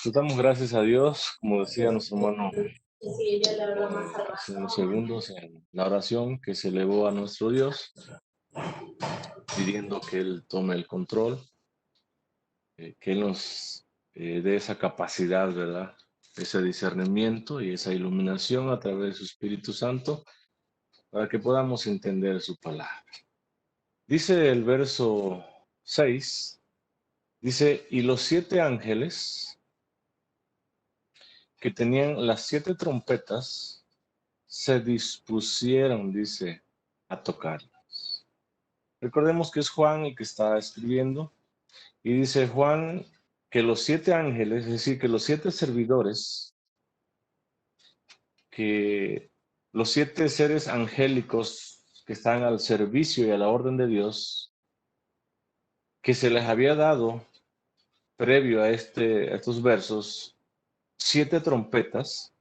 Pues damos gracias a Dios, como decía nuestro hermano hace unos segundos en la oración que se elevó a nuestro Dios, pidiendo que Él tome el control, que Él nos dé esa capacidad, ¿verdad? Ese discernimiento y esa iluminación a través de su Espíritu Santo para que podamos entender su palabra. Dice el verso 6, dice, y los 7 ángeles que tenían las 7 trompetas se dispusieron, dice, a tocarlas. Recordemos que es Juan el que está escribiendo y dice Juan que los 7 ángeles, es decir, que los 7 servidores, que los 7 seres angélicos que están al servicio y a la orden de Dios, que se les había dado previo a estos versos 7 trompetas,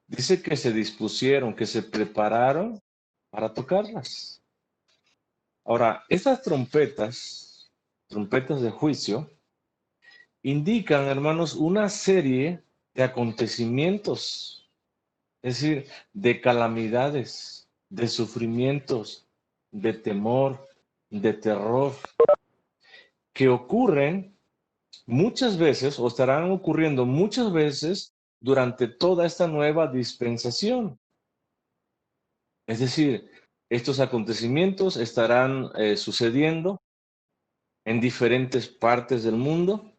dice que se dispusieron, que se prepararon para tocarlas. Ahora, estas trompetas de juicio, indican, hermanos, una serie de acontecimientos, es decir, de calamidades, de sufrimientos, de temor, de terror, que ocurren muchas veces o estarán ocurriendo muchas veces durante toda esta nueva dispensación. Es decir, estos acontecimientos estarán sucediendo en diferentes partes del mundo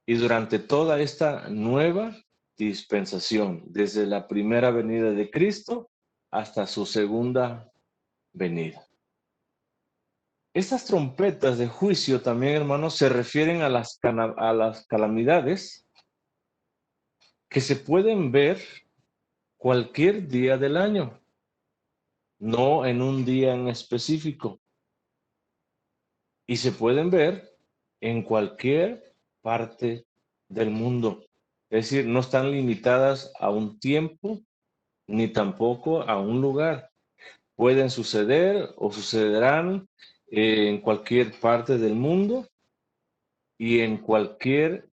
y durante toda esta nueva dispensación, desde la primera venida de Cristo hasta su segunda venida. Estas trompetas de juicio también, hermanos, se refieren a las calamidades que se pueden ver cualquier día del año, no en un día en específico. Y se pueden ver en cualquier parte del mundo. Es decir, no están limitadas a un tiempo ni tampoco a un lugar. Pueden suceder o sucederán en cualquier parte del mundo y en cualquier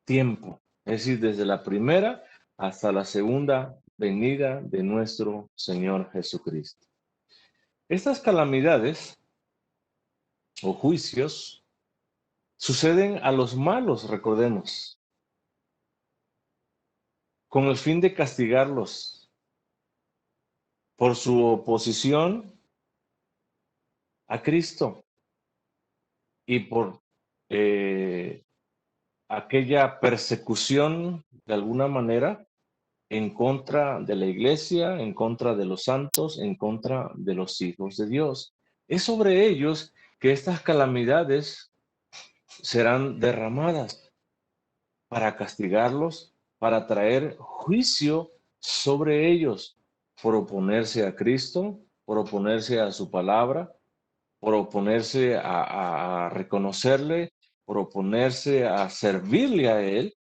tiempo. Es decir, desde la primera hasta la segunda venida de nuestro Señor Jesucristo. Estas calamidades o juicios suceden a los malos, recordemos, con el fin de castigarlos por su oposición a Cristo y por aquella persecución de alguna manera en contra de la iglesia, en contra de los santos, en contra de los hijos de Dios. Es sobre ellos que estas calamidades serán derramadas para castigarlos, para traer juicio sobre ellos por oponerse a Cristo, por oponerse a su palabra, por oponerse a reconocerle, por oponerse a servirle a Él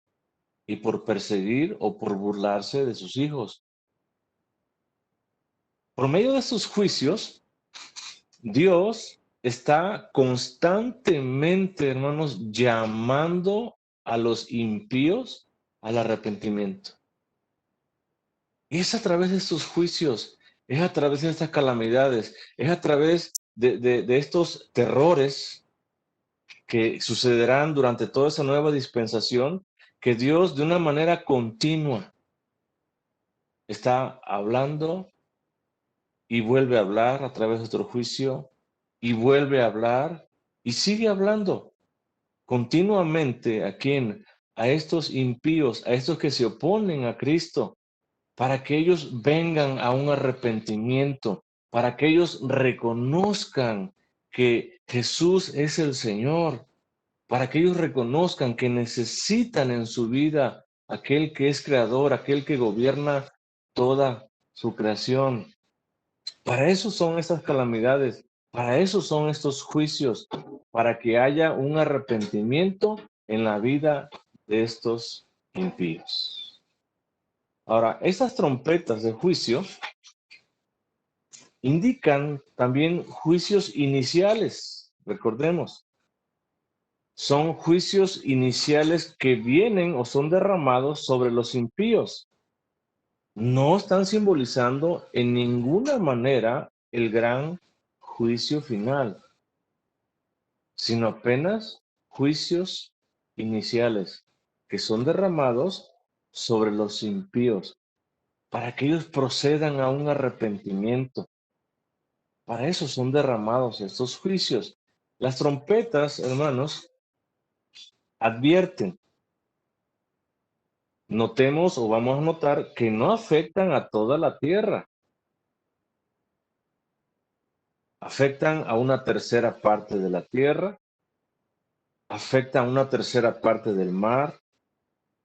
y por perseguir o por burlarse de sus hijos. Por medio de sus juicios, Dios está constantemente, hermanos, llamando a los impíos al arrepentimiento. Y es a través de estos juicios, es a través de estas calamidades, es a través de estos terrores que sucederán durante toda esa nueva dispensación, que Dios de una manera continua está hablando y vuelve a hablar a través de otro juicio y vuelve a hablar y sigue hablando continuamente a quién, a estos impíos, a estos que se oponen a Cristo, para que ellos vengan a un arrepentimiento, para que ellos reconozcan que Jesús es el Señor, para que ellos reconozcan que necesitan en su vida aquel que es creador, aquel que gobierna toda su creación. Para eso son estas calamidades, para eso son estos juicios, para que haya un arrepentimiento en la vida de estos impíos. Ahora, estas trompetas de juicio indican también juicios iniciales, recordemos. son juicios iniciales que vienen o son derramados sobre los impíos. No están simbolizando en ninguna manera el gran juicio final, sino apenas juicios iniciales que son derramados sobre los impíos, para que ellos procedan a un arrepentimiento. Para eso son derramados estos juicios. Las trompetas, hermanos, advierten. Notemos o vamos a notar que no afectan a toda la tierra, afectan a una tercera parte de la tierra, afectan a una tercera parte del mar,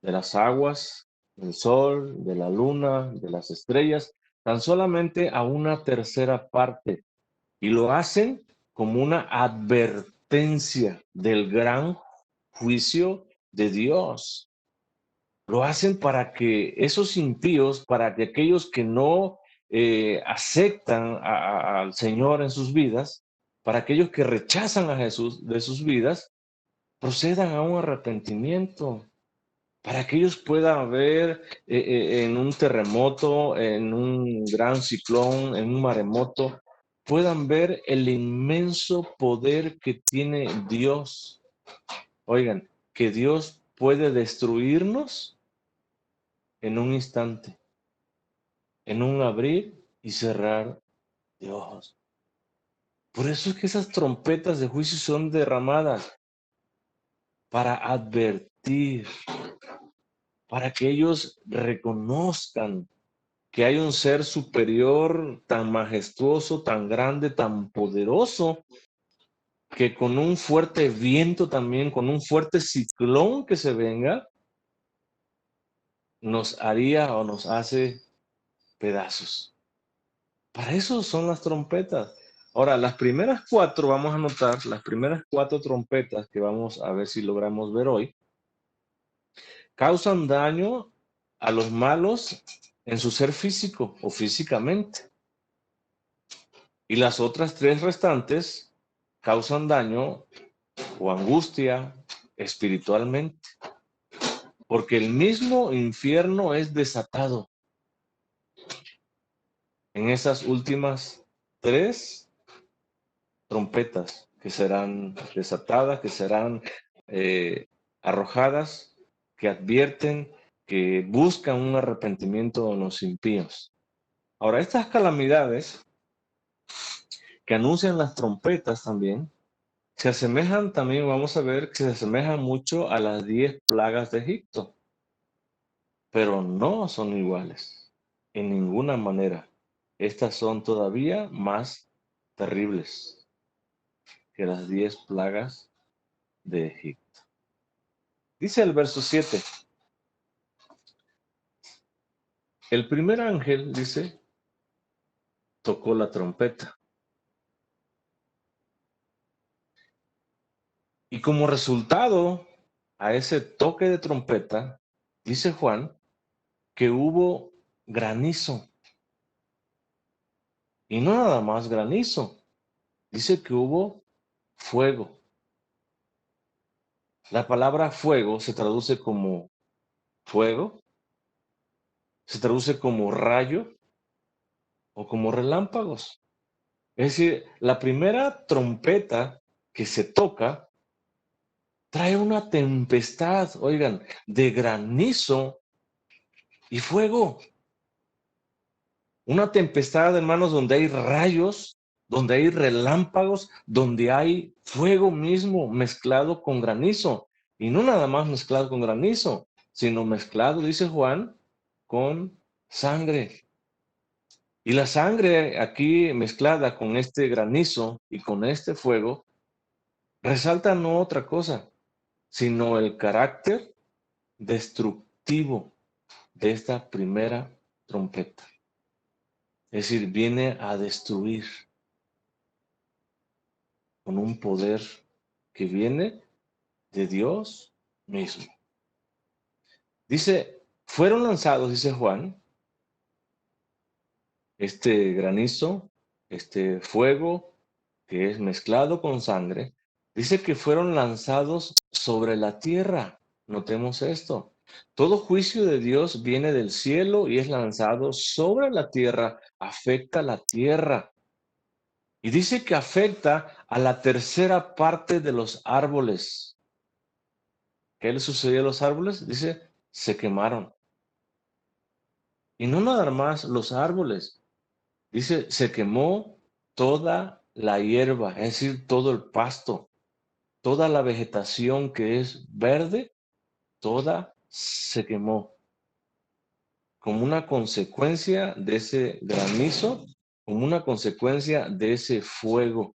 de las aguas, del sol, de la luna, de las estrellas, tan solamente a una tercera parte. Y lo hacen como una advertencia del gran juicio de Dios. Lo hacen para que esos impíos, para que aquellos que no aceptan al Señor en sus vidas, para aquellos que rechazan a Jesús de sus vidas, procedan a un arrepentimiento, para que ellos puedan ver en un terremoto, en un gran ciclón, en un maremoto, puedan ver el inmenso poder que tiene Dios. Oigan, que Dios puede destruirnos en un instante, en un abrir y cerrar de ojos. Por eso es que esas trompetas de juicio son derramadas para advertir, para que ellos reconozcan que hay un ser superior tan majestuoso, tan grande, tan poderoso, que con un fuerte viento también, con un fuerte ciclón que se venga, nos haría o nos hace pedazos. Para eso son las trompetas. Ahora, las primeras cuatro, vamos a notar, las primeras cuatro trompetas que vamos a ver si logramos ver hoy, causan daño a los malos en su ser físico o físicamente. Y las otras tres restantes causan daño o angustia espiritualmente, porque el mismo infierno es desatado en esas últimas tres trompetas que serán desatadas, que serán arrojadas, que advierten, que buscan un arrepentimiento en los impíos. Ahora, estas calamidades que anuncian las trompetas también, se asemejan también, vamos a ver, que se asemejan mucho a las 10 plagas de Egipto, pero no son iguales en ninguna manera. Estas son todavía más terribles que las 10 plagas de Egipto. Dice el verso 7, el primer ángel, dice, tocó la trompeta. Y como resultado a ese toque de trompeta, dice Juan, que hubo granizo. Y no nada más granizo, dice que hubo fuego. La palabra fuego se traduce como fuego, se traduce como rayo o como relámpagos. Es decir, la primera trompeta que se toca trae una tempestad, oigan, de granizo y fuego. Una tempestad, hermanos, donde hay rayos, donde hay relámpagos, donde hay fuego mismo mezclado con granizo. Y no nada más mezclado con granizo, sino mezclado, dice Juan, con sangre. Y la sangre aquí mezclada con este granizo y con este fuego resalta no otra cosa, sino el carácter destructivo de esta primera trompeta. Es decir, viene a destruir con un poder que viene de Dios mismo. Dice, fueron lanzados, dice Juan, este granizo, este fuego que es mezclado con sangre, dice que fueron lanzados sobre la tierra. Notemos esto. Todo juicio de Dios viene del cielo y es lanzado sobre la tierra, afecta a la tierra. Y dice que afecta a la tercera parte de los árboles. ¿Qué le sucedió a los árboles? Dice, se quemaron. Y no nada más los árboles. Dice, se quemó toda la hierba, es decir, todo el pasto, toda la vegetación que es verde, toda se quemó como una consecuencia de ese granizo, como una consecuencia de ese fuego,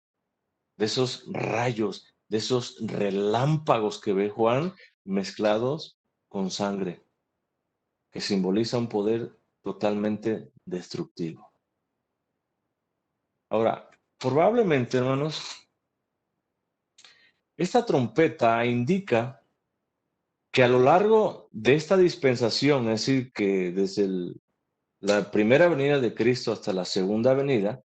de esos rayos, de esos relámpagos que ve Juan mezclados con sangre, que simboliza un poder totalmente destructivo. Ahora, probablemente, hermanos, esta trompeta indica que a lo largo de esta dispensación, es decir, que desde la primera venida de Cristo hasta la segunda venida,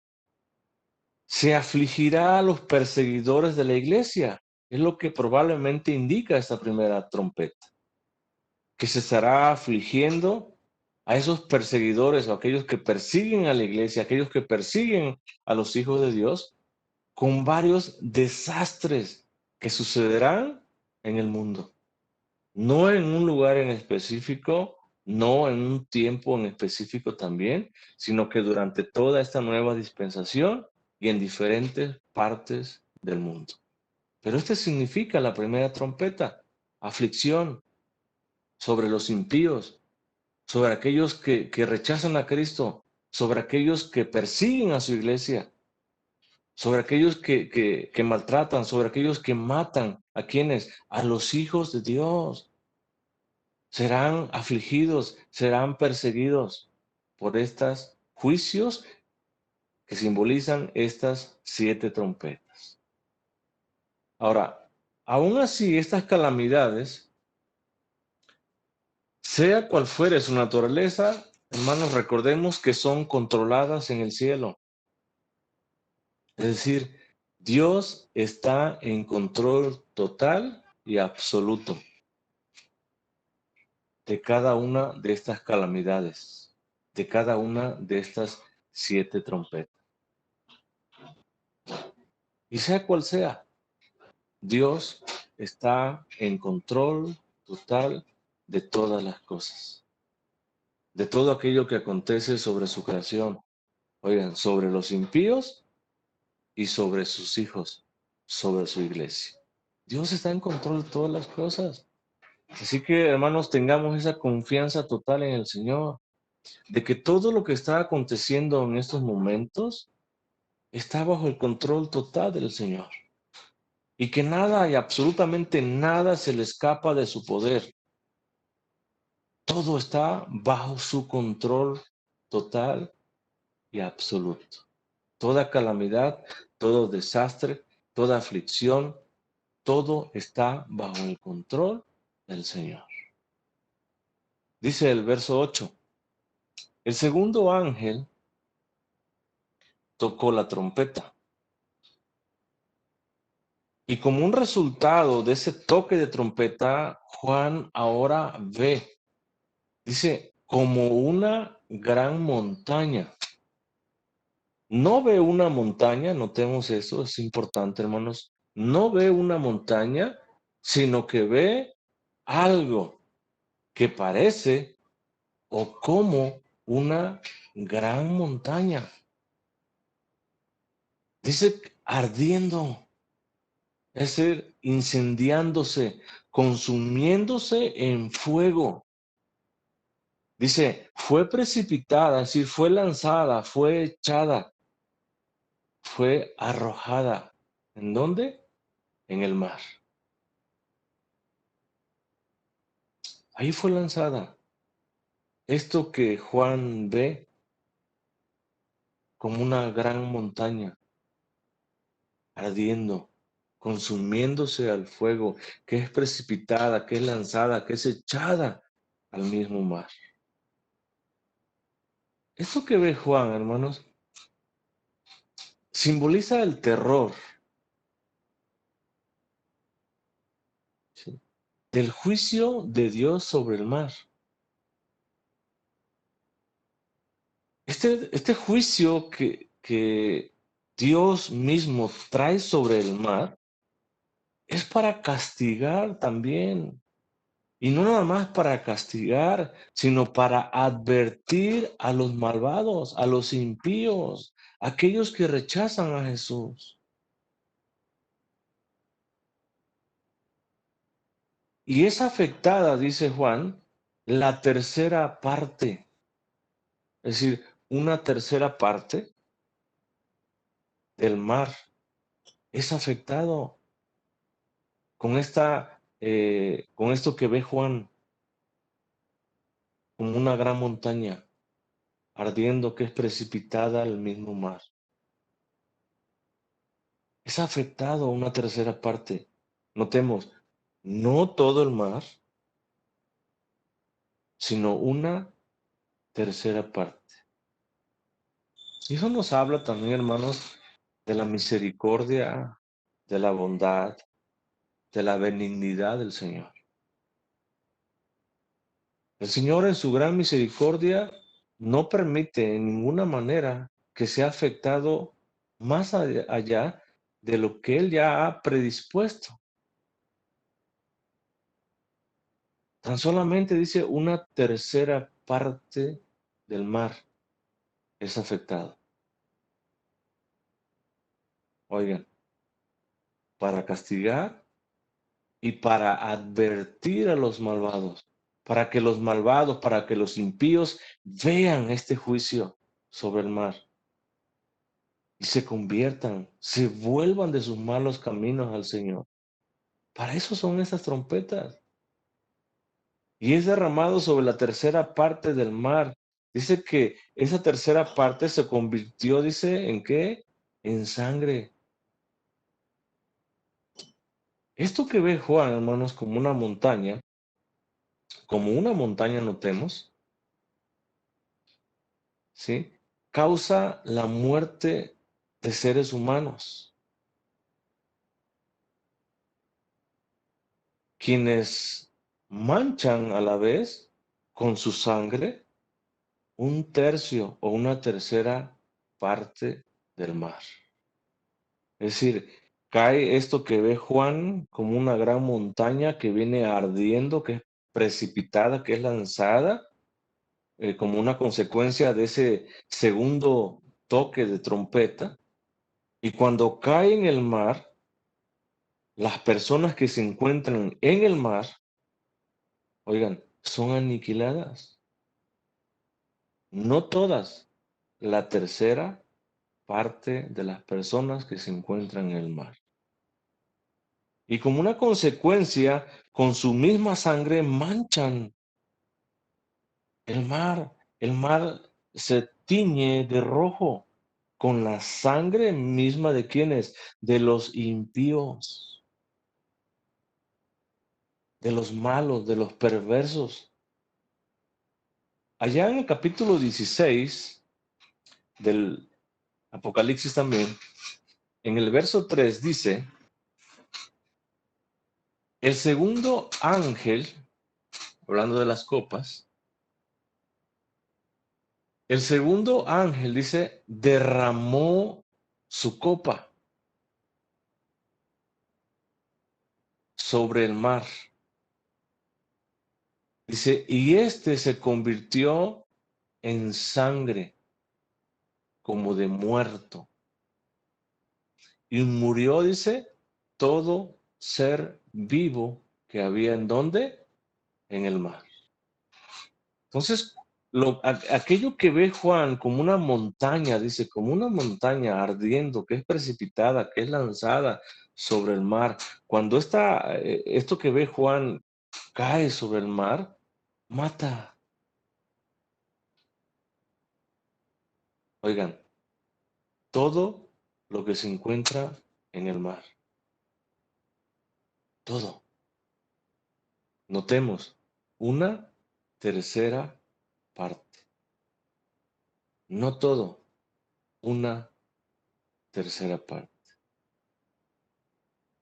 se afligirá a los perseguidores de la iglesia. Es lo que probablemente indica esta primera trompeta, que se estará afligiendo a esos perseguidores o aquellos que persiguen a la iglesia, aquellos que persiguen a los hijos de Dios, con varios desastres que sucederán en el mundo. No en un lugar en específico, no en un tiempo en específico también, sino que durante toda esta nueva dispensación y en diferentes partes del mundo. Pero este significa la primera trompeta, aflicción sobre los impíos, sobre aquellos que rechazan a Cristo, sobre aquellos que persiguen a su iglesia, sobre aquellos que maltratan, sobre aquellos que matan a quienes, a los hijos de Dios. Serán afligidos, serán perseguidos por estos juicios que simbolizan estas 7 trompetas. Ahora, aún así, estas calamidades, sea cual fuere su naturaleza, hermanos, recordemos que son controladas en el cielo. Es decir, Dios está en control total y absoluto de cada una de estas calamidades, de cada una de estas 7 trompetas. Y sea cual sea, Dios está en control total de todas las cosas, de todo aquello que acontece sobre su creación. Oigan, sobre los impíos y sobre sus hijos, sobre su iglesia. Dios está en control de todas las cosas. Así que, hermanos, tengamos esa confianza total en el Señor, de que todo lo que está aconteciendo en estos momentos está bajo el control total del Señor. Y que nada y absolutamente nada se le escapa de su poder. Todo está bajo su control total y absoluto. Toda calamidad, todo desastre, toda aflicción, todo está bajo el control del Señor. Dice el verso 8, el segundo ángel tocó la trompeta. Y como un resultado de ese toque de trompeta, Juan ahora ve, dice, como una gran montaña. No ve una montaña, notemos eso, es importante, hermanos. No ve una montaña, sino que ve algo que parece o como una gran montaña. Dice ardiendo, es decir, incendiándose, consumiéndose en fuego. Dice, fue precipitada, es decir, fue lanzada, fue echada, fue arrojada. ¿En dónde? En el mar. Ahí fue lanzada. Esto que Juan ve como una gran montaña ardiendo, consumiéndose al fuego, que es precipitada, que es lanzada, que es echada al mismo mar. Esto que ve Juan, hermanos, simboliza el terror. del juicio de Dios sobre el mar. Este juicio que Dios mismo trae sobre el mar es para castigar también. Y no nada más para castigar, sino para advertir a los malvados, a los impíos, aquellos que rechazan a Jesús. Y es afectada, dice Juan, la tercera parte. Es decir, una tercera parte del mar es afectado con esto que ve Juan como una gran montaña ardiendo que es precipitada al mismo mar. Es afectado una tercera parte. Notemos, no todo el mar, sino una tercera parte. Y eso nos habla también, hermanos, de la misericordia, de la bondad, de la benignidad del Señor. El Señor en su gran misericordia no permite en ninguna manera que sea afectado más allá de lo que Él ya ha predispuesto. Tan solamente dice una tercera parte del mar es afectado. Oigan, para castigar y para advertir a los malvados, para que los impíos vean este juicio sobre el mar y se conviertan, se vuelvan de sus malos caminos al Señor. Para eso son esas trompetas. Y es derramado sobre la tercera parte del mar. Dice que esa tercera parte se convirtió, dice, ¿en qué? En sangre. Esto que ve Juan, hermanos, como una montaña notemos, ¿sí? Causa la muerte de seres humanos, quienes manchan a la vez con su sangre un tercio o una tercera parte del mar. Es decir, cae esto que ve Juan como una gran montaña que viene ardiendo, que es precipitada, que es lanzada, como una consecuencia de ese segundo toque de trompeta. Y cuando cae en el mar, las personas que se encuentran en el mar, oigan, son aniquiladas. No todas, la tercera parte de las personas que se encuentran en el mar. Y como una consecuencia, con su misma sangre manchan el mar. El mar se tiñe de rojo con la sangre misma de quienes, de los impíos, de los malos, de los perversos. Allá en el capítulo 16 del Apocalipsis también, en el verso 3 dice, el segundo ángel, hablando de las copas, el segundo ángel dice, derramó su copa sobre el mar. Dice, y este se convirtió en sangre como de muerto. Y murió, dice, todo ser vivo que había en donde, en el mar. Entonces, aquello que ve Juan como una montaña, dice, como una montaña ardiendo, que es precipitada, que es lanzada sobre el mar. Cuando esto que ve Juan cae sobre el mar, mata. Oigan, todo lo que se encuentra en el mar. Todo. Notemos, una tercera parte. No todo, una tercera parte.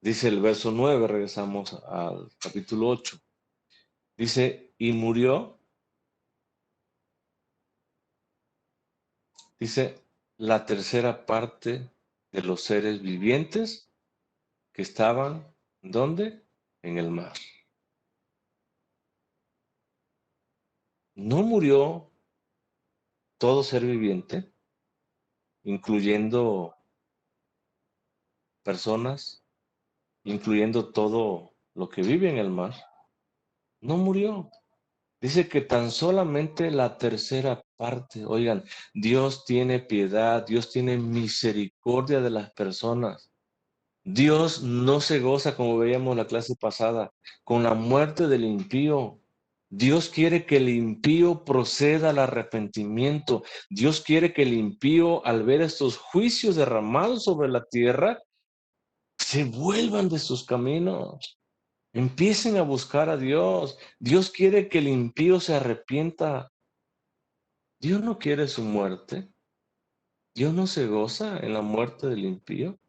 Dice el verso 9, regresamos al capítulo 8. Dice, y murió, dice, la tercera parte de los seres vivientes que estaban, ¿dónde? En el mar. No murió todo ser viviente, incluyendo personas, incluyendo todo lo que vive en el mar. No murió. Dice que tan solamente la tercera parte. Oigan, Dios tiene piedad, Dios tiene misericordia de las personas. Dios no se goza, como veíamos la clase pasada, con la muerte del impío. Dios quiere que el impío proceda al arrepentimiento. Dios quiere que el impío, al ver estos juicios derramados sobre la tierra, se vuelvan de sus caminos. Empiecen a buscar a Dios. Dios quiere que el impío se arrepienta. Dios no quiere su muerte. Dios no se goza en la muerte del impío.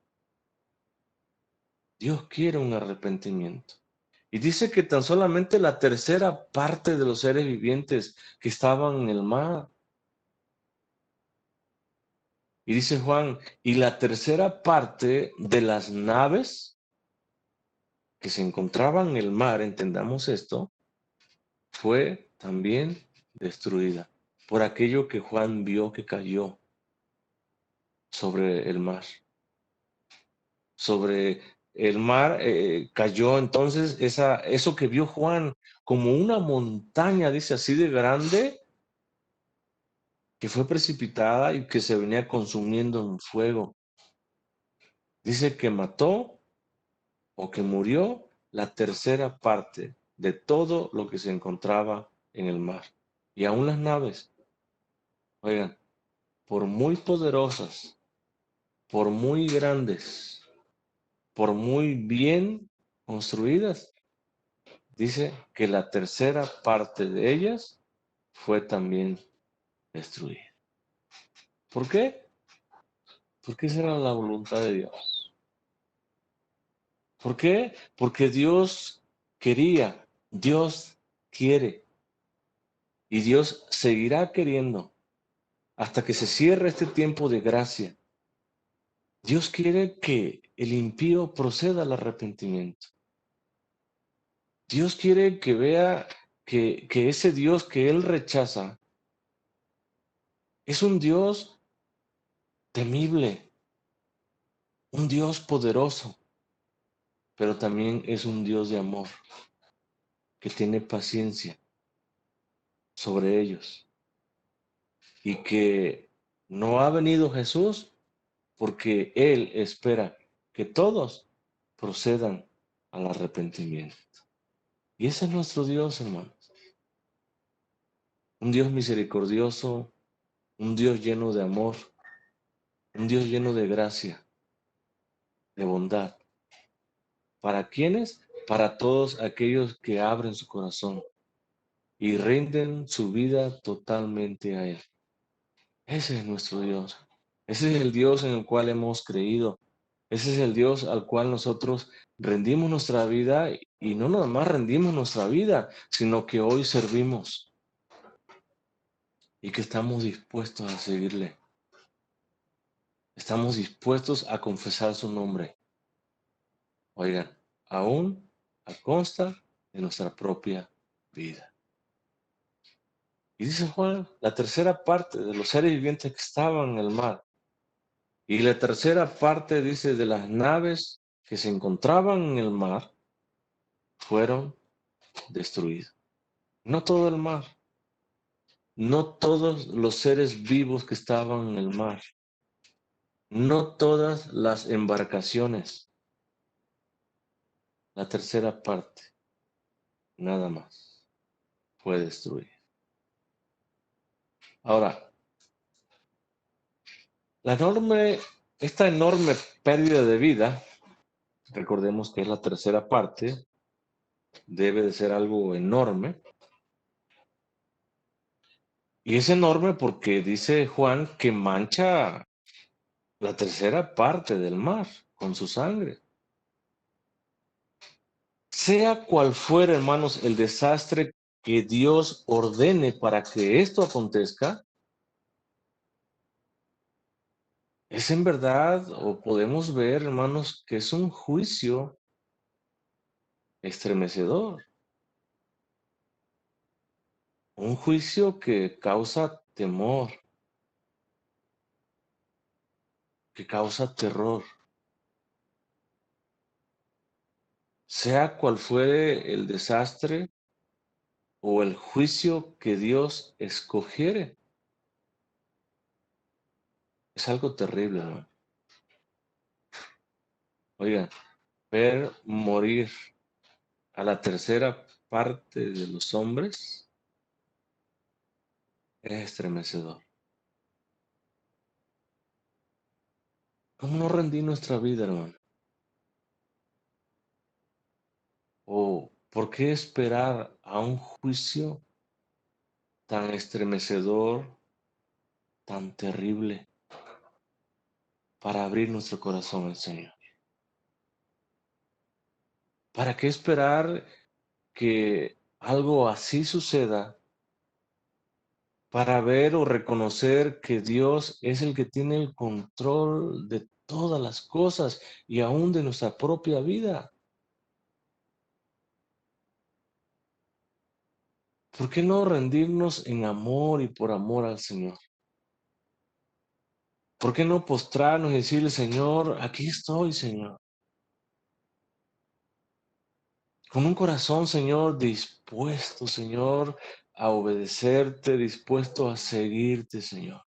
Dios quiere un arrepentimiento. Y dice que tan solamente la tercera parte de los seres vivientes que estaban en el mar. Y dice Juan, y la tercera parte de las naves que se encontraban en el mar, entendamos esto, fue también destruida por aquello que Juan vio que cayó sobre el mar. Sobre el mar cayó entonces eso que vio Juan como una montaña, dice así de grande, que fue precipitada y que se venía consumiendo en fuego. Dice que mató o que murió la tercera parte de todo lo que se encontraba en el mar. Y aún las naves, oigan, por muy poderosas, por muy grandes, por muy bien construidas, dice que la tercera parte de ellas fue también destruida. ¿Por qué? Porque esa era la voluntad de Dios. ¿Por qué? Porque Dios quería, Dios quiere y Dios seguirá queriendo hasta que se cierre este tiempo de gracia. Dios quiere que el impío proceda al arrepentimiento. Dios quiere que vea que ese Dios que él rechaza es un Dios temible, un Dios poderoso, pero también es un Dios de amor que tiene paciencia sobre ellos y que no ha venido Jesús porque Él espera que todos procedan al arrepentimiento. Y ese es nuestro Dios, hermanos. Un Dios misericordioso, un Dios lleno de amor, un Dios lleno de gracia, de bondad. ¿Para quiénes? Para todos aquellos que abren su corazón y rinden su vida totalmente a Él. Ese es nuestro Dios. Ese es el Dios en el cual hemos creído. Ese es el Dios al cual nosotros rendimos nuestra vida y no nada más rendimos nuestra vida, sino que hoy servimos y que estamos dispuestos a seguirle. Estamos dispuestos a confesar su nombre. Oigan, aún a consta de nuestra propia vida. Y dice Juan, la tercera parte de los seres vivientes que estaban en el mar y la tercera parte, dice, de las naves que se encontraban en el mar fueron destruidas. No todo el mar, no todos los seres vivos que estaban en el mar, no todas las embarcaciones, la tercera parte, nada más, fue destruida. Ahora, esta enorme pérdida de vida, recordemos que es la tercera parte, debe de ser algo enorme. Y es enorme porque dice Juan que mancha la tercera parte del mar con su sangre. Sea cual fuera, hermanos, el desastre que Dios ordene para que esto acontezca, es en verdad, o podemos ver, hermanos, que es un juicio estremecedor, un juicio que causa temor, que causa terror. Sea cual fuere el desastre o el juicio que Dios escogiere, es algo terrible, hermano. Oigan, ver morir a la tercera parte de los hombres es estremecedor. ¿Cómo no rendir nuestra vida, hermano? ¿O por qué esperar a un juicio tan estremecedor, tan terrible, para abrir nuestro corazón al Señor? ¿Para qué esperar que algo así suceda para ver o reconocer que Dios es el que tiene el control de todas las cosas y aún de nuestra propia vida? ¿Por qué no rendirnos en amor y por amor al Señor? ¿Por qué no postrarnos y decirle, Señor, aquí estoy, Señor? Con un corazón, Señor, dispuesto, Señor, a obedecerte, dispuesto a seguirte, Señor.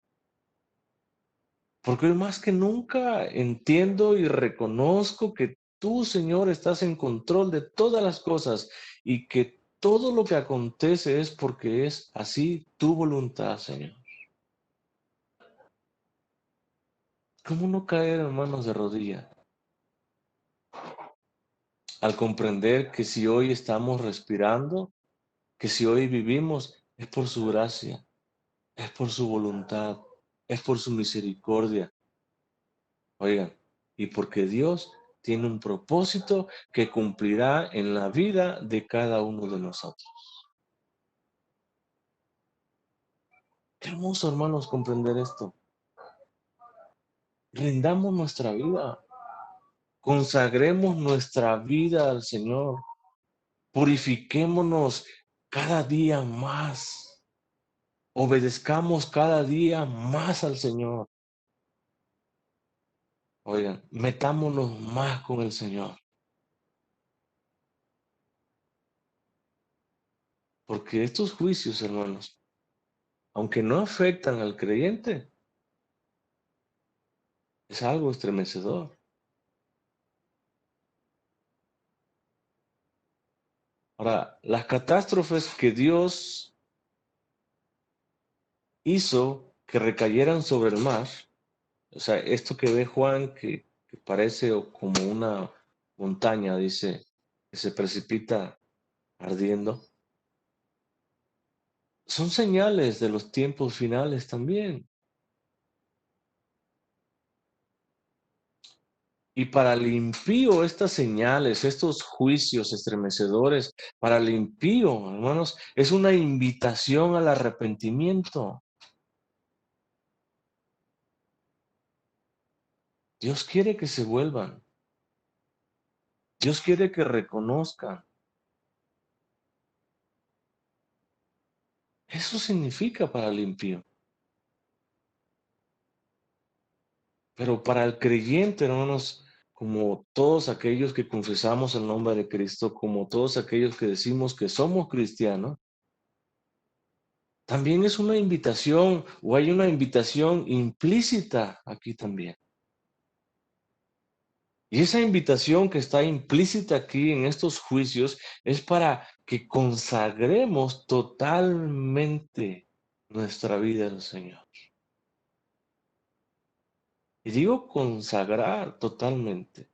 Porque hoy más que nunca entiendo y reconozco que tú, Señor, estás en control de todas las cosas y que todo lo que acontece es porque es así tu voluntad, Señor. ¿Cómo no caer en manos de rodillas al comprender que si hoy estamos respirando, que si hoy vivimos, es por su gracia, es por su voluntad, es por su misericordia? Oigan, y porque Dios tiene un propósito que cumplirá en la vida de cada uno de nosotros. Qué hermoso, hermanos, comprender esto. Rindamos nuestra vida, consagremos nuestra vida al Señor, purifiquémonos cada día más, obedezcamos cada día más al Señor. Oigan, metámonos más con el Señor, porque estos juicios, hermanos, aunque no afectan al creyente, es algo estremecedor. Ahora, las catástrofes que Dios hizo que recayeran sobre el mar, o sea, esto que ve Juan, que parece como una montaña, dice, que se precipita ardiendo, son señales de los tiempos finales también. Y para el impío, estas señales, estos juicios estremecedores, para el impío, hermanos, es una invitación al arrepentimiento. Dios quiere que se vuelvan. Dios quiere que reconozcan. Eso significa para el impío. Pero para el creyente, hermanos, como todos aquellos que confesamos el nombre de Cristo, como todos aquellos que decimos que somos cristianos, también es una invitación o hay una invitación implícita aquí también. Y esa invitación que está implícita aquí en estos juicios es para que consagremos totalmente nuestra vida al Señor. Y digo consagrar totalmente.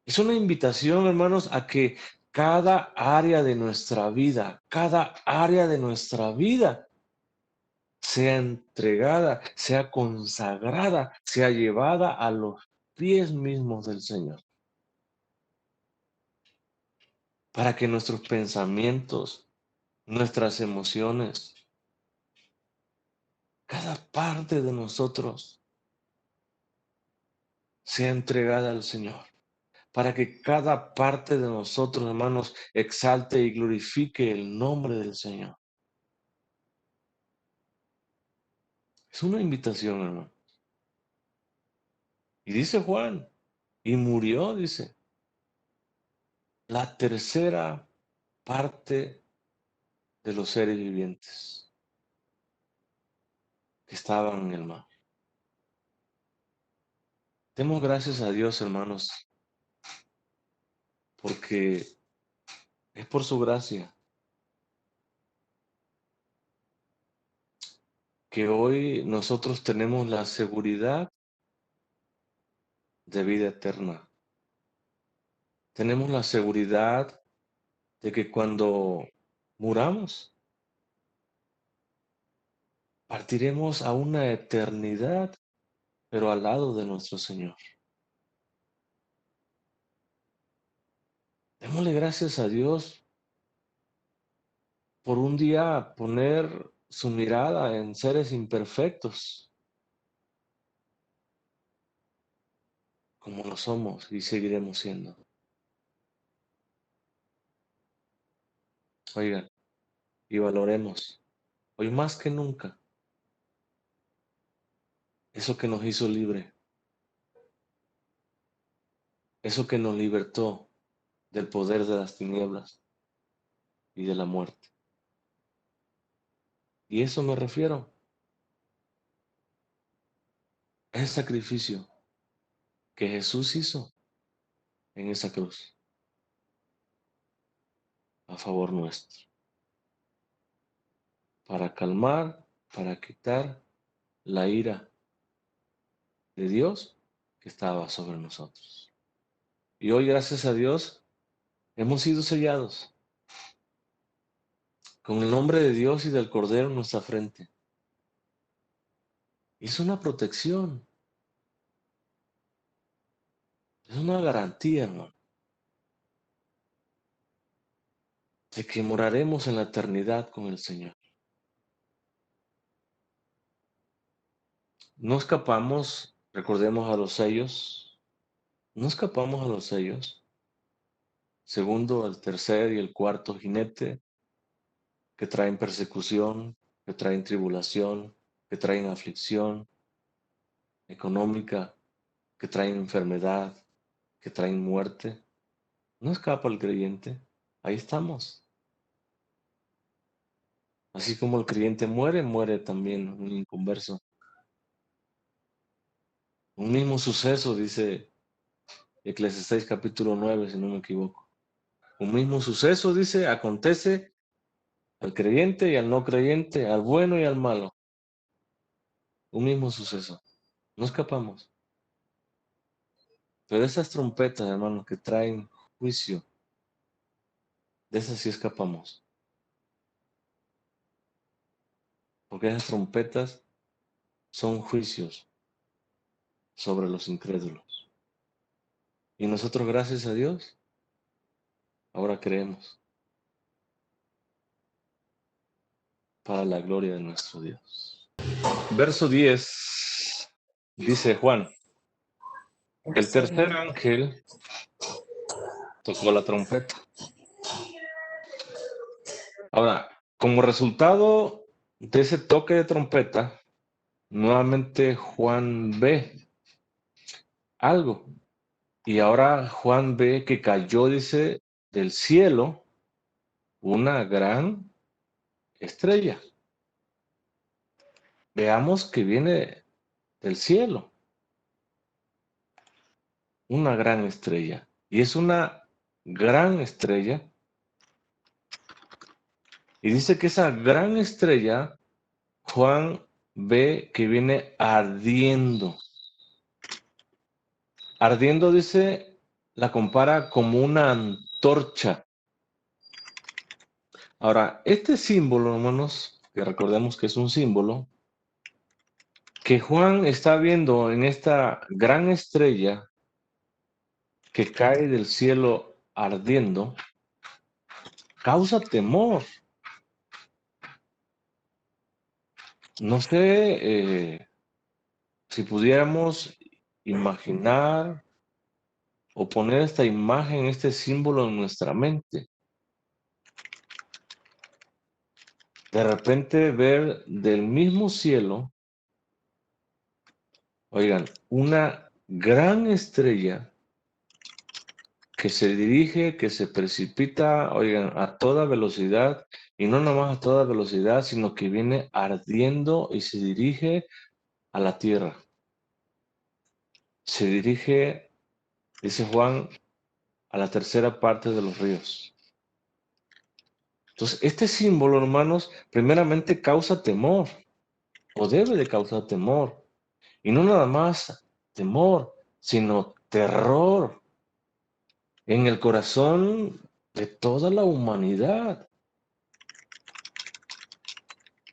Es una invitación, hermanos, a que cada área de nuestra vida, cada área de nuestra vida sea entregada, sea consagrada, sea llevada a los pies mismos del Señor. para que nuestros pensamientos, nuestras emociones, cada parte de nosotros sea entregada al Señor, para que cada parte de nosotros, hermanos, exalte y glorifique el nombre del Señor. Es una invitación, hermano. Y dice Juan, y murió, dice, la tercera parte de los seres vivientes que estaban en el mar. Demos gracias a Dios, hermanos, porque es por su gracia que hoy nosotros tenemos la seguridad de vida eterna. Tenemos la seguridad de que cuando muramos, partiremos a una eternidad, pero al lado de nuestro Señor. Démosle gracias a Dios por un día poner su mirada en seres imperfectos, como lo somos y seguiremos siendo. Oigan, y valoremos, hoy más que nunca, eso que nos hizo libre, eso que nos libertó del poder de las tinieblas y de la muerte. Y eso me refiero, es el sacrificio que Jesús hizo en esa cruz a favor nuestro, para calmar, para quitar la ira de Dios que estaba sobre nosotros. Y hoy, gracias a Dios, hemos sido sellados con el nombre de Dios y del Cordero en nuestra frente. Y es una protección, es una garantía, hermano, de que moraremos en la eternidad con el Señor. No escapamos, recordemos a los sellos, no escapamos a los sellos. Segundo, el tercer y el cuarto jinete que traen persecución, que traen tribulación, que traen aflicción económica, que traen enfermedad, que traen muerte. No escapa el creyente. Ahí estamos. Así como el creyente muere, muere también un inconverso. Un mismo suceso, dice Eclesiastés capítulo 9, si no me equivoco. Un mismo suceso, dice, acontece al creyente y al no creyente, al bueno y al malo. Un mismo suceso. No escapamos. Pero esas trompetas, hermanos, que traen juicio, de esas sí escapamos. Porque esas trompetas son juicios sobre los incrédulos. Y nosotros, gracias a Dios, ahora creemos para la gloria de nuestro Dios. Verso 10, dice Juan, el tercer ángel tocó la trompeta. Ahora, como resultado de ese toque de trompeta, nuevamente Juan ve algo. Y ahora Juan ve que cayó, dice, del cielo una gran estrella. Veamos que viene del cielo una gran estrella. Y es una gran estrella. Y dice que esa gran estrella, Juan ve que viene ardiendo. Ardiendo, dice, la compara como una antorcha. Ahora, este símbolo, hermanos, que recordemos que es un símbolo, que Juan está viendo en esta gran estrella que cae del cielo ardiendo, causa temor. No sé si pudiéramos imaginar o poner esta imagen, este símbolo en nuestra mente. De repente ver del mismo cielo, oigan, una gran estrella que se dirige, que se precipita, oigan, a toda velocidad, y no nomás a toda velocidad, sino que viene ardiendo y se dirige a la tierra. Se dirige, dice Juan, a la tercera parte de los ríos. Entonces, este símbolo, hermanos, primeramente causa temor, o debe de causar temor. Y no nada más temor, sino terror en el corazón de toda la humanidad,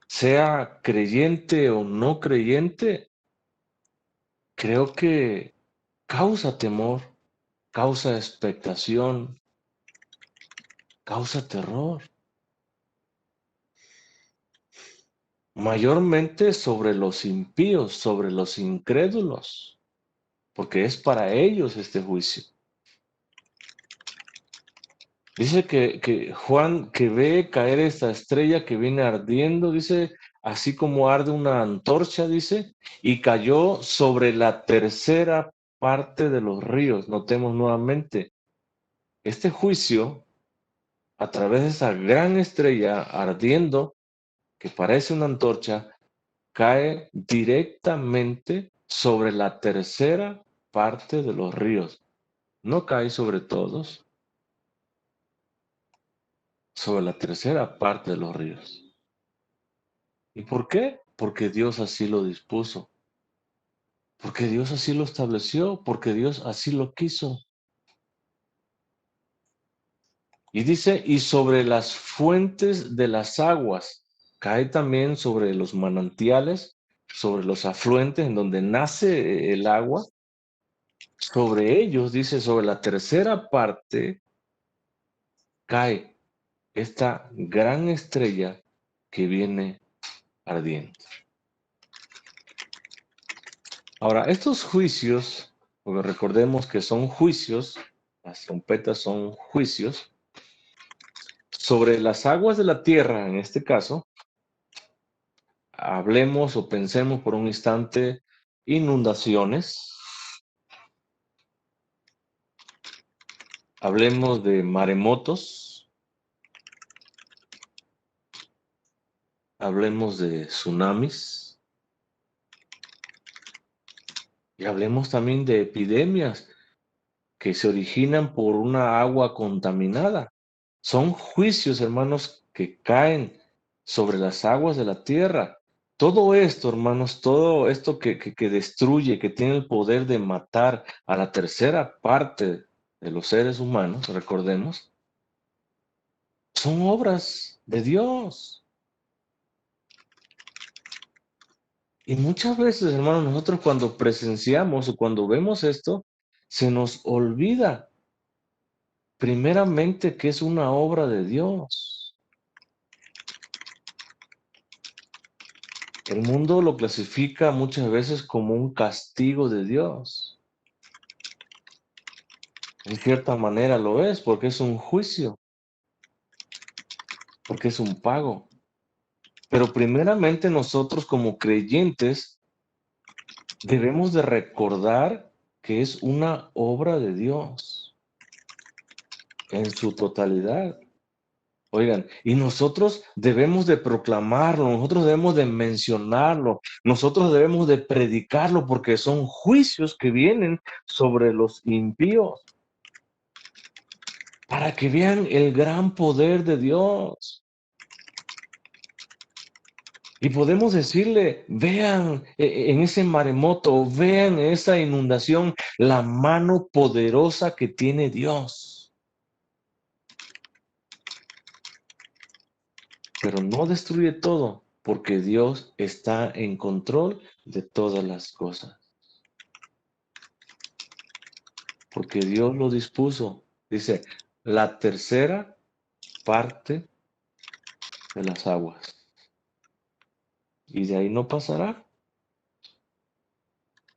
sea creyente o no creyente. Creo que causa temor, causa expectación, causa terror. Mayormente sobre los impíos, sobre los incrédulos, porque es para ellos este juicio. Dice que Juan, que ve caer esta estrella que viene ardiendo, dice, así como arde una antorcha, dice, y cayó sobre la tercera parte de los ríos. Notemos nuevamente, este juicio, a través de esa gran estrella ardiendo, que parece una antorcha, cae directamente sobre la tercera parte de los ríos. No cae sobre todos, sobre la tercera parte de los ríos. ¿Y por qué? Porque Dios así lo dispuso, porque Dios así lo estableció, porque Dios así lo quiso. Y dice, y sobre las fuentes de las aguas, cae también sobre los manantiales, sobre los afluentes en donde nace el agua, sobre ellos, dice, sobre la tercera parte, cae esta gran estrella que viene ardiendo. Ahora, estos juicios, porque recordemos que son juicios, las trompetas son juicios, sobre las aguas de la tierra, en este caso, hablemos o pensemos por un instante inundaciones, hablemos de maremotos, hablemos de tsunamis y hablemos también de epidemias que se originan por una agua contaminada. Son juicios, hermanos, que caen sobre las aguas de la tierra. Todo esto, hermanos, todo esto que destruye, que tiene el poder de matar a la tercera parte de los seres humanos, recordemos, son obras de Dios. Y muchas veces, hermanos, nosotros cuando presenciamos o cuando vemos esto, se nos olvida primeramente que es una obra de Dios. El mundo lo clasifica muchas veces como un castigo de Dios. En cierta manera lo es, porque es un juicio, porque es un pago. Pero primeramente nosotros como creyentes debemos de recordar que es una obra de Dios en su totalidad. Oigan, y nosotros debemos de proclamarlo, nosotros debemos de mencionarlo, nosotros debemos de predicarlo porque son juicios que vienen sobre los impíos para que vean el gran poder de Dios. Y podemos decirle, vean en ese maremoto, vean en esa inundación la mano poderosa que tiene Dios. Pero no destruye todo, porque Dios está en control de todas las cosas. Porque Dios lo dispuso. Dice, la tercera parte de las aguas. Y de ahí no pasará.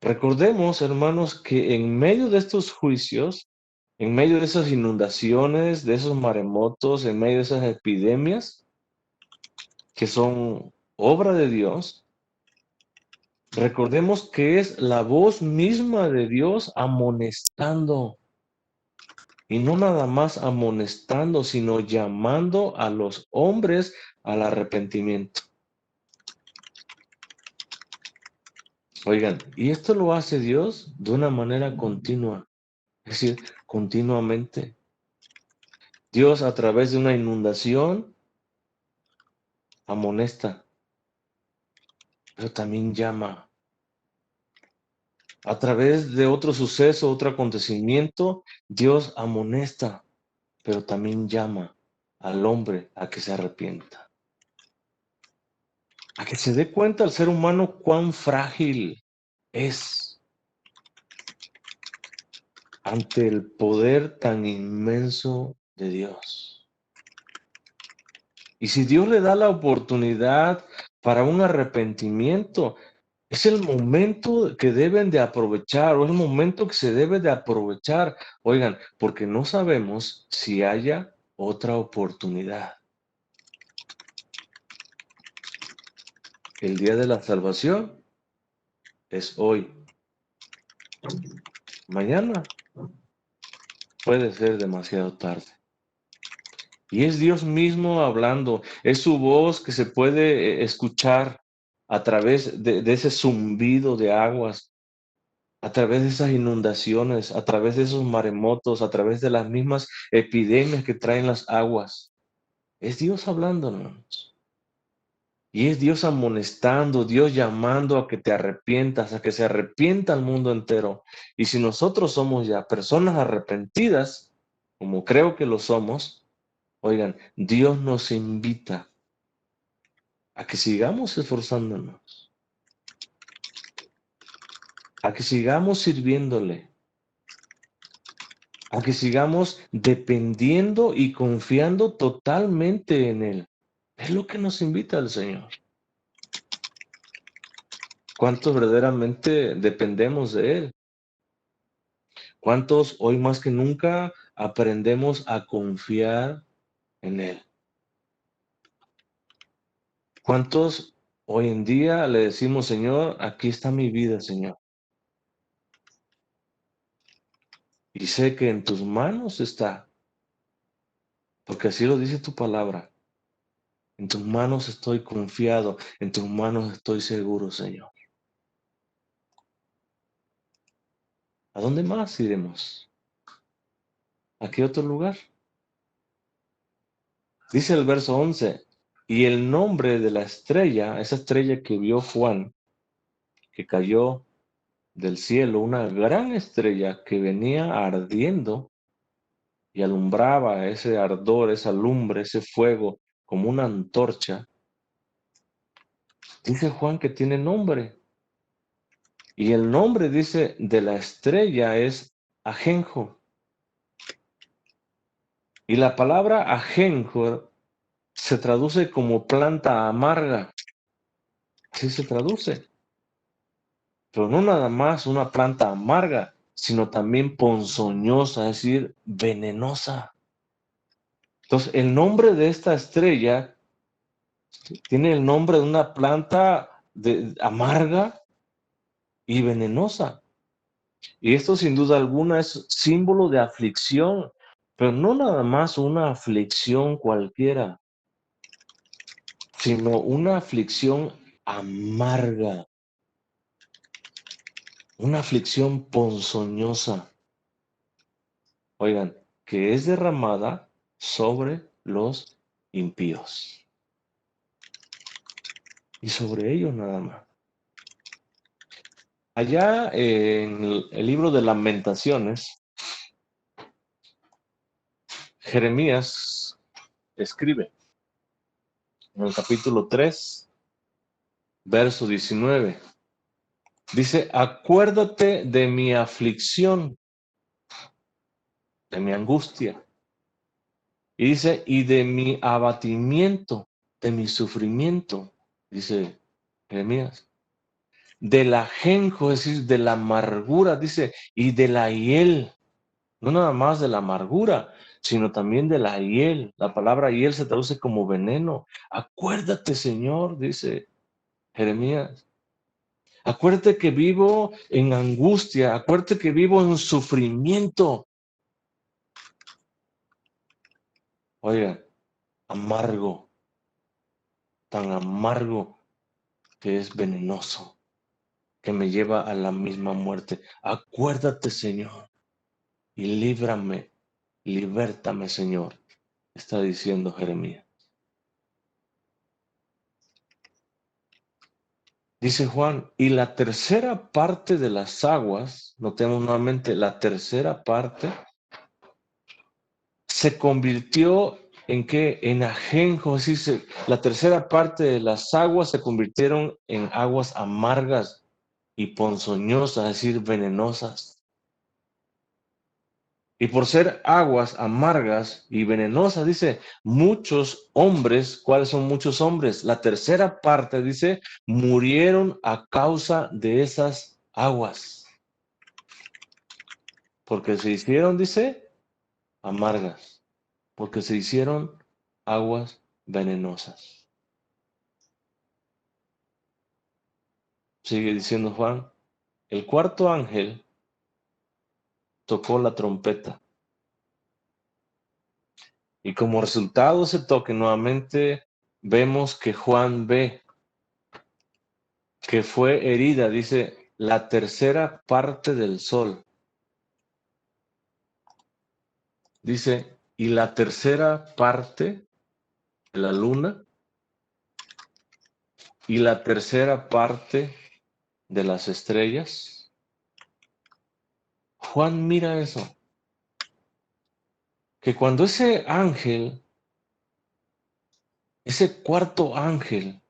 Recordemos, hermanos, que en medio de estos juicios, en medio de esas inundaciones, de esos maremotos, en medio de esas epidemias que son obra de Dios, recordemos que es la voz misma de Dios amonestando. Y no nada más amonestando, sino llamando a los hombres al arrepentimiento. Oigan, y esto lo hace Dios de una manera continua, es decir, continuamente. Dios a través de una inundación amonesta, pero también llama. A través de otro suceso, otro acontecimiento, Dios amonesta, pero también llama al hombre a que se arrepienta. A que se dé cuenta el ser humano cuán frágil es ante el poder tan inmenso de Dios. Y si Dios le da la oportunidad para un arrepentimiento, es el momento que deben de aprovechar, o es el momento que se debe de aprovechar. Oigan, porque no sabemos si haya otra oportunidad. El día de la salvación es hoy. Mañana puede ser demasiado tarde. Y es Dios mismo hablando, es su voz que se puede escuchar a través de ese zumbido de aguas, a través de esas inundaciones, a través de esos maremotos, a través de las mismas epidemias que traen las aguas. Es Dios hablándonos. Y es Dios amonestando, Dios llamando a que te arrepientas, a que se arrepienta el mundo entero. Y si nosotros somos ya personas arrepentidas, como creo que lo somos, oigan, Dios nos invita a que sigamos esforzándonos, a que sigamos sirviéndole, a que sigamos dependiendo y confiando totalmente en Él. Es lo que nos invita el Señor. ¿Cuántos verdaderamente dependemos de Él? ¿Cuántos hoy más que nunca aprendemos a confiar en Él? ¿Cuántos hoy en día le decimos, Señor, aquí está mi vida, Señor? Y sé que en tus manos está, porque así lo dice tu palabra. En tus manos estoy confiado, en tus manos estoy seguro, Señor. ¿A dónde más iremos? ¿A qué otro lugar? Dice el verso 11, y el nombre de la estrella, esa estrella que vio Juan, que cayó del cielo, una gran estrella que venía ardiendo y alumbraba ese ardor, esa lumbre, ese fuego como una antorcha. Dice Juan que tiene nombre. Y el nombre, dice, de la estrella es Ajenjo. Y la palabra Ajenjo se traduce como planta amarga. Así se traduce. Pero no nada más una planta amarga, sino también ponzoñosa, es decir, venenosa. Entonces, el nombre de esta estrella tiene el nombre de una planta amarga y venenosa. Y esto sin duda alguna es símbolo de aflicción, pero no nada más una aflicción cualquiera, sino una aflicción amarga, una aflicción ponzoñosa. Oigan, que es derramada sobre los impíos. Y sobre ellos nada más. Allá en el libro de Lamentaciones, Jeremías escribe en el capítulo 3, verso 19. Dice, acuérdate de mi aflicción, de mi angustia, Y dice, y de mi abatimiento, de mi sufrimiento, dice Jeremías, del ajenjo, es decir, de la amargura, dice, y de la hiel, no nada más de la amargura, sino también de la hiel. La palabra hiel se traduce como veneno. Acuérdate, Señor, dice Jeremías. Acuérdate que vivo en angustia, acuérdate que vivo en sufrimiento. Oiga, amargo, tan amargo que es venenoso, que me lleva a la misma muerte. Acuérdate, Señor, y líbrame, libértame, Señor, está diciendo Jeremías. Dice Juan, y la tercera parte de las aguas, notemos nuevamente, la tercera parte, se convirtió en qué? En ajenjo, es decir, la tercera parte de las aguas se convirtieron en aguas amargas y ponzoñosas, es decir, venenosas. Y por ser aguas amargas y venenosas, dice, muchos hombres, ¿cuáles son muchos hombres? La tercera parte, dice, murieron a causa de esas aguas. Porque se hicieron, dice, amargas. Porque se hicieron aguas venenosas. Sigue diciendo Juan, el cuarto ángel tocó la trompeta. Y como resultado de ese toque, nuevamente vemos que Juan ve que fue herida, dice, la tercera parte del sol. Dice, y la tercera parte de la luna y la tercera parte de las estrellas. Juan mira eso, que cuando ese ángel, ese cuarto ángel,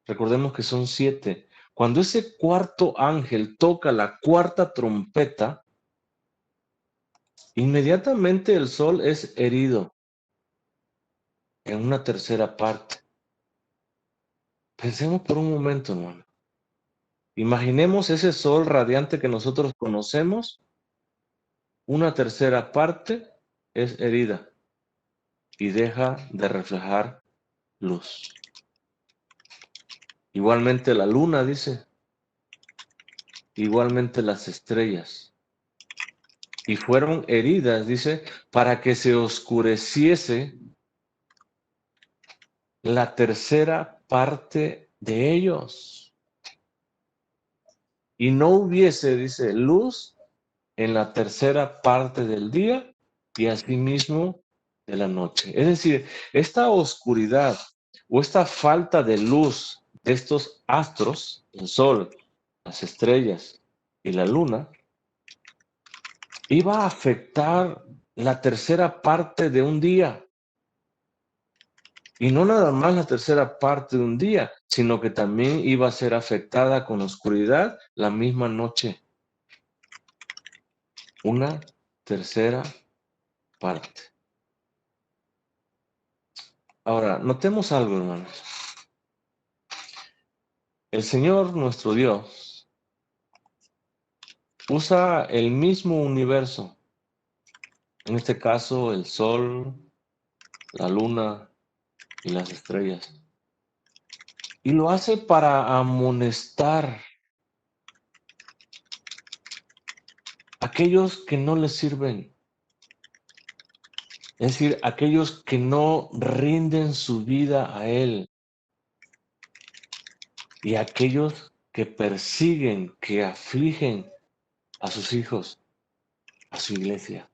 recordemos que son 7, cuando ese cuarto ángel toca la cuarta trompeta, inmediatamente el sol es herido en una tercera parte. Pensemos por un momento, hermano. Imaginemos ese sol radiante que nosotros conocemos, una tercera parte es herida y deja de reflejar luz. Igualmente la luna, dice, igualmente las estrellas. Y fueron heridas, dice, para que se oscureciese la tercera parte de ellos. Y no hubiese, dice, luz en la tercera parte del día y asimismo de la noche. Es decir, esta oscuridad o esta falta de luz de estos astros, el sol, las estrellas y la luna, iba a afectar la tercera parte de un día. Y no nada más la tercera parte de un día, sino que también iba a ser afectada con oscuridad la misma noche. Una tercera parte. Ahora, notemos algo, hermanos. El Señor, nuestro Dios, usa el mismo universo, en este caso el sol, la luna y las estrellas, y lo hace para amonestar a aquellos que no le sirven, es decir, aquellos que no rinden su vida a Él y aquellos que persiguen, que afligen a sus hijos, a su iglesia.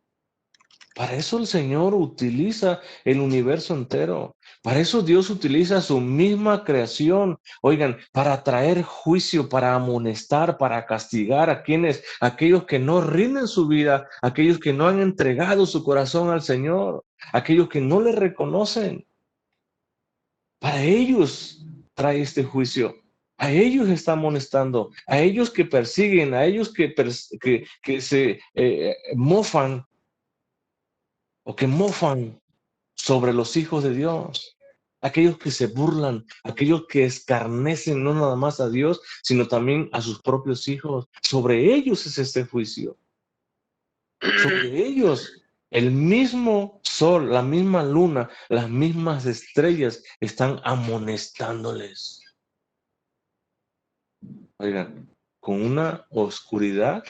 Para eso el Señor utiliza el universo entero. Para eso Dios utiliza su misma creación, oigan, para traer juicio, para amonestar, para castigar a quienes, aquellos que no rinden su vida, aquellos que no han entregado su corazón al Señor, aquellos que no le reconocen. Para ellos trae este juicio. A ellos está amonestando, a ellos que persiguen, a ellos que se mofan o que mofan sobre los hijos de Dios. Aquellos que se burlan, aquellos que escarnecen no nada más a Dios, sino también a sus propios hijos. Sobre ellos es este juicio. Sobre ellos, el mismo sol, la misma luna, las mismas estrellas están amonestándoles. Oigan, con una oscuridad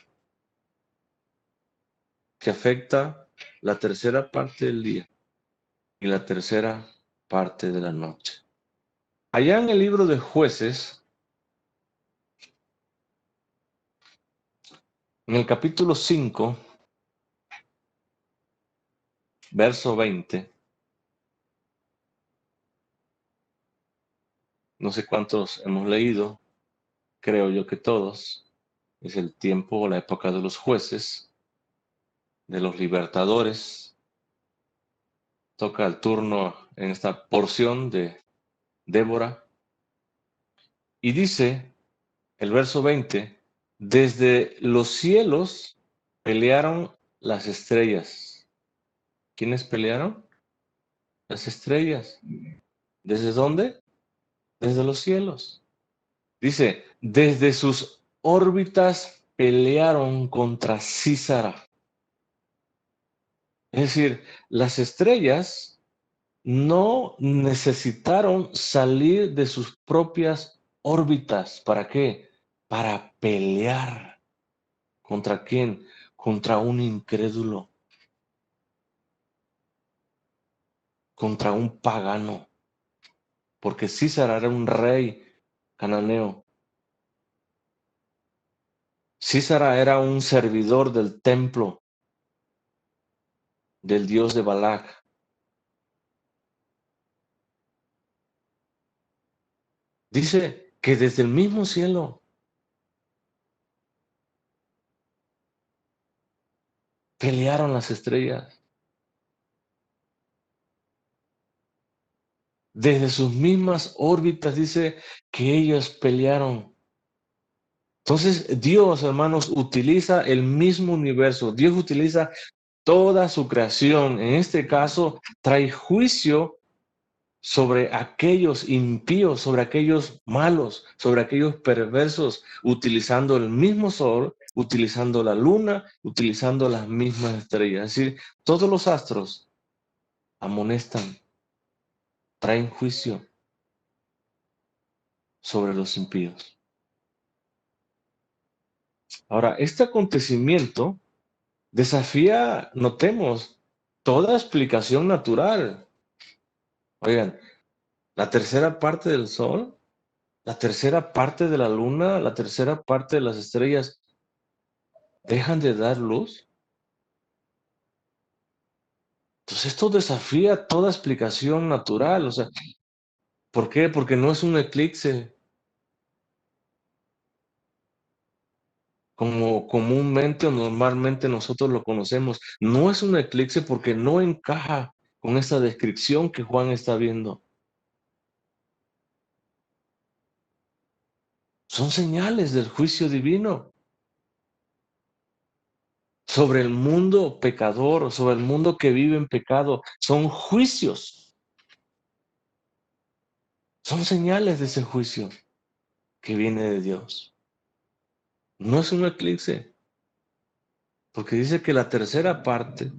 que afecta la tercera parte del día y la tercera parte de la noche. Allá en el libro de Jueces, en el capítulo 5, verso 20, no sé cuántos hemos leído, creo yo que todos, es el tiempo o la época de los jueces, de los libertadores. Toca el turno en esta porción de Débora. Y dice el verso 20, desde los cielos pelearon las estrellas. ¿Quiénes pelearon? Las estrellas. ¿Desde dónde? Desde los cielos. Dice, desde sus órbitas pelearon contra Císara. Es decir, las estrellas no necesitaron salir de sus propias órbitas. ¿Para qué? Para pelear. ¿Contra quién? Contra un incrédulo. Contra un pagano. Porque Císara era un rey cananeo. Císara era un servidor del templo del dios de Balac. Dice que desde el mismo cielo pelearon las estrellas. Desde sus mismas órbitas dice que ellos pelearon. Entonces Dios, hermanos, utiliza el mismo universo. Dios utiliza toda su creación. En este caso, trae juicio sobre aquellos impíos, sobre aquellos malos, sobre aquellos perversos, utilizando el mismo sol, utilizando la luna, utilizando las mismas estrellas. Es decir, todos los astros amonestan, traen juicio sobre los impíos. Ahora, este acontecimiento desafía, notemos, toda explicación natural. Oigan, la tercera parte del sol, la tercera parte de la luna, la tercera parte de las estrellas, ¿dejan de dar luz? Entonces esto desafía toda explicación natural. O sea, ¿por qué? Porque no es un eclipse, como comúnmente o normalmente nosotros lo conocemos. No es un eclipse porque no encaja con esa descripción que Juan está viendo. Son señales del juicio divino sobre el mundo pecador, sobre el mundo que vive en pecado. Son juicios, son señales de ese juicio que viene de Dios. No es un eclipse, porque dice que la tercera parte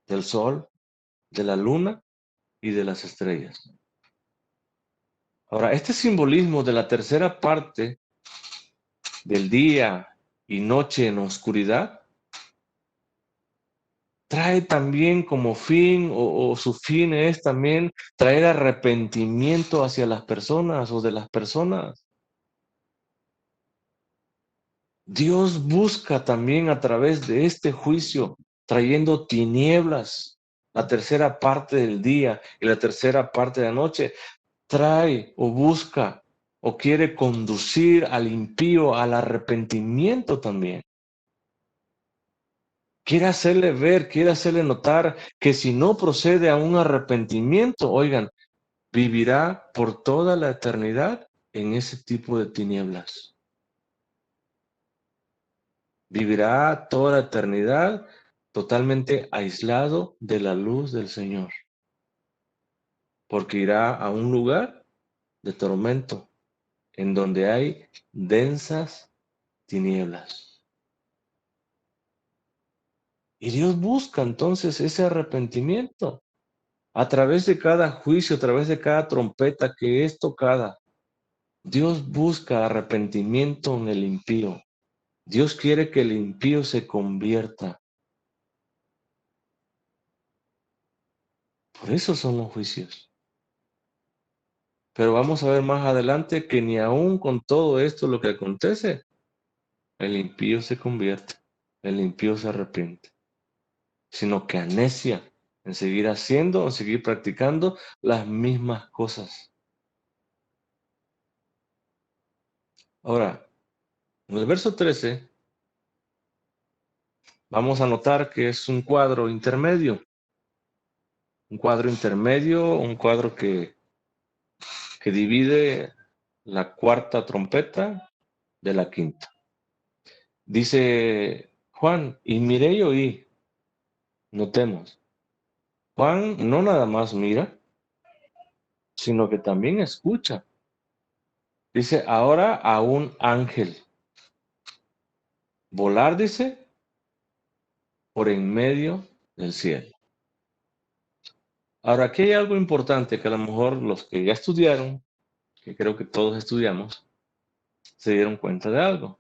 del sol, de la luna y de las estrellas. Ahora, este simbolismo de la tercera parte del día y noche en oscuridad trae también como fin o su fin es también traer arrepentimiento hacia las personas o de las personas. Dios busca también a través de este juicio trayendo tinieblas, la tercera parte del día y la tercera parte de la noche, trae o busca o quiere conducir al impío al arrepentimiento también. Quiere hacerle ver, quiere hacerle notar que si no procede a un arrepentimiento, oigan, vivirá por toda la eternidad en ese tipo de tinieblas. Vivirá toda la eternidad totalmente aislado de la luz del Señor, porque irá a un lugar de tormento, en donde hay densas tinieblas. Y Dios busca entonces ese arrepentimiento a través de cada juicio, a través de cada trompeta que es tocada. Dios busca arrepentimiento en el impío. Dios quiere que el impío se convierta. Por eso son los juicios. Pero vamos a ver más adelante que ni aún con todo esto lo que acontece, el impío se convierte, el impío se arrepiente, sino que anecia en seguir haciendo, en seguir practicando las mismas cosas. Ahora, en el verso 13, vamos a notar que es un cuadro intermedio, un cuadro que divide la cuarta trompeta de la quinta. Dice Juan, y miré y oí, notemos, Juan no nada más mira, sino que también escucha. Dice, ahora a un ángel volar, dice, por en medio del cielo. Ahora, aquí hay algo importante que a lo mejor los que ya estudiaron, que creo que todos estudiamos, se dieron cuenta de algo.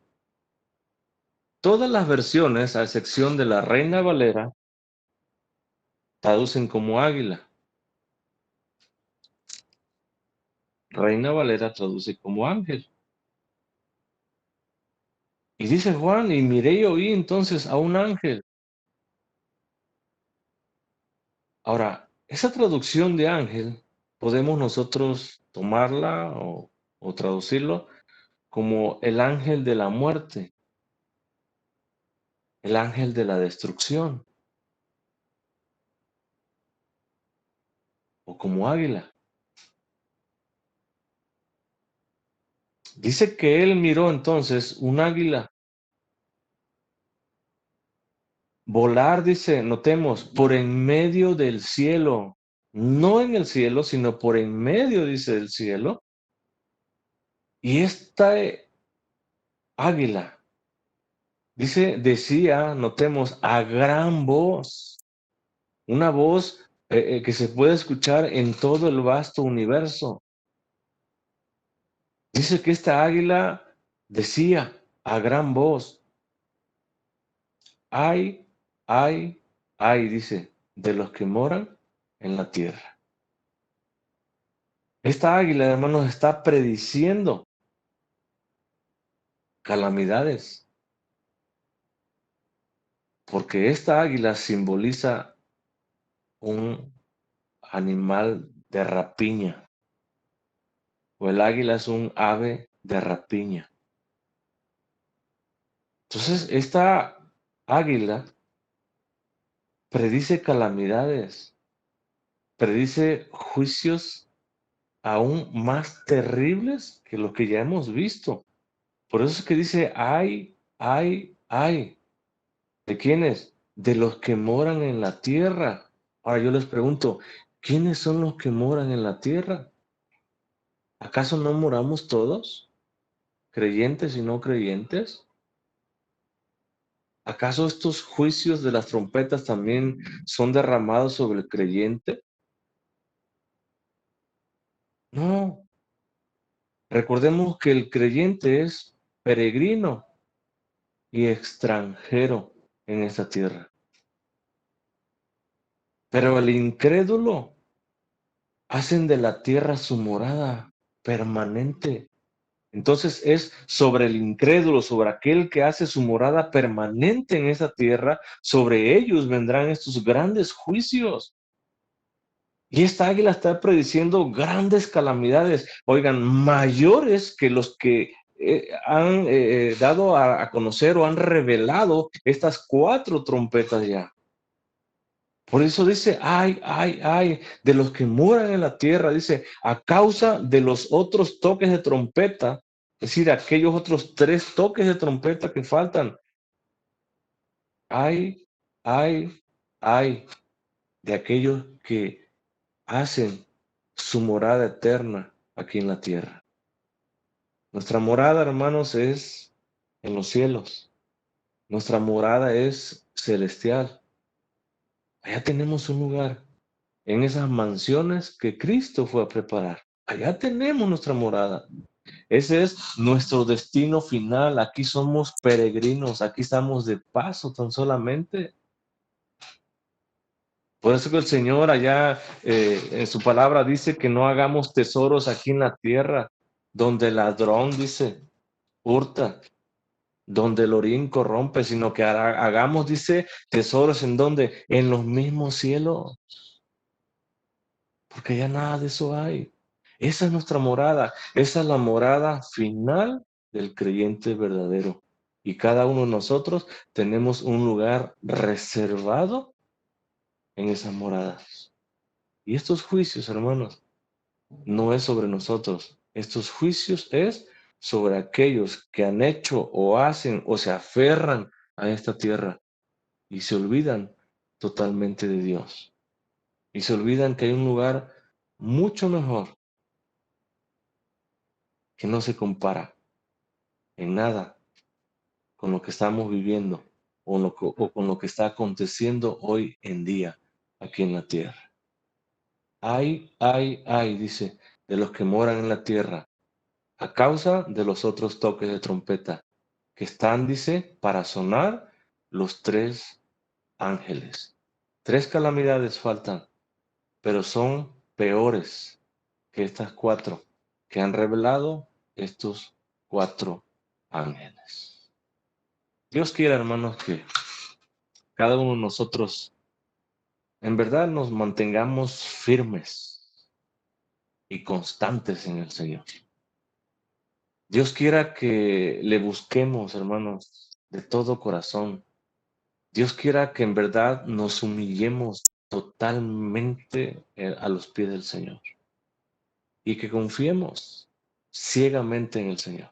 Todas las versiones, a excepción de la Reina Valera, traducen como águila. Reina Valera traduce como ángel. Y dice Juan, y miré y oí entonces a un ángel. Ahora, esa traducción de ángel, podemos nosotros tomarla o traducirlo como el ángel de la muerte, el ángel de la destrucción, o como águila. Dice que él miró entonces un águila volar, dice, notemos, por en medio del cielo, no en el cielo, sino por en medio, dice, del cielo. Y esta águila, dice, decía, notemos, a gran voz, una voz que se puede escuchar en todo el vasto universo. Dice que esta águila decía a gran voz, ay, ay, ay, dice, de los que moran en la tierra. Esta águila, hermanos, está prediciendo calamidades, porque esta águila simboliza un animal de rapiña, o el águila es un ave de rapiña. Entonces, esta águila predice calamidades, predice juicios aún más terribles que lo que ya hemos visto. Por eso es que dice, ay, ay, ay. ¿De quiénes? De los que moran en la tierra. Ahora yo les pregunto, ¿quiénes son los que moran en la tierra? ¿Acaso no moramos todos? ¿Creyentes y no creyentes? ¿Acaso estos juicios de las trompetas también son derramados sobre el creyente? No. Recordemos que el creyente es peregrino y extranjero en esta tierra. Pero el incrédulo hacen de la tierra su morada permanente. Entonces es sobre el incrédulo, sobre aquel que hace su morada permanente en esa tierra, sobre ellos vendrán estos grandes juicios. Y esta águila está prediciendo grandes calamidades, oigan, mayores que los que han dado a conocer o han revelado estas cuatro trompetas ya. Por eso dice, ay, ay, ay, de los que mueran en la tierra, dice, a causa de los otros toques de trompeta, es decir, aquellos otros tres toques de trompeta que faltan. Ay, Hay de aquellos que hacen su morada eterna aquí en la tierra. Nuestra morada, hermanos, es en los cielos. Nuestra morada es celestial. Allá tenemos un lugar, en esas mansiones que Cristo fue a preparar. Allá tenemos nuestra morada. Ese es nuestro destino final. Aquí somos peregrinos, aquí estamos de paso tan solamente. Por eso que el Señor allá en su palabra dice que no hagamos tesoros aquí en la tierra, donde el ladrón dice, hurta, donde el orín corrompe, sino que hagamos, dice, tesoros en donde, en los mismos cielos, porque ya nada de eso hay. Esa es nuestra morada, esa es la morada final del creyente verdadero. Y cada uno de nosotros tenemos un lugar reservado en esas moradas. Y estos juicios, hermanos, no es sobre nosotros. Estos juicios es sobre aquellos que han hecho o hacen o se aferran a esta tierra y se olvidan totalmente de Dios. Y se olvidan que hay un lugar mucho mejor que no se compara en nada con lo que estamos viviendo o con lo que está aconteciendo hoy en día aquí en la tierra. Ay, dice, de los que moran en la tierra a causa de los otros toques de trompeta que están, dice, para sonar los tres ángeles. Tres calamidades faltan, pero son peores que estas cuatro que han revelado estos cuatro ángeles. Dios quiera, hermanos, que cada uno de nosotros en verdad nos mantengamos firmes y constantes en el Señor. Dios quiera que le busquemos, hermanos, de todo corazón. Dios quiera que en verdad nos humillemos totalmente a los pies del Señor y que confiemos ciegamente en el Señor.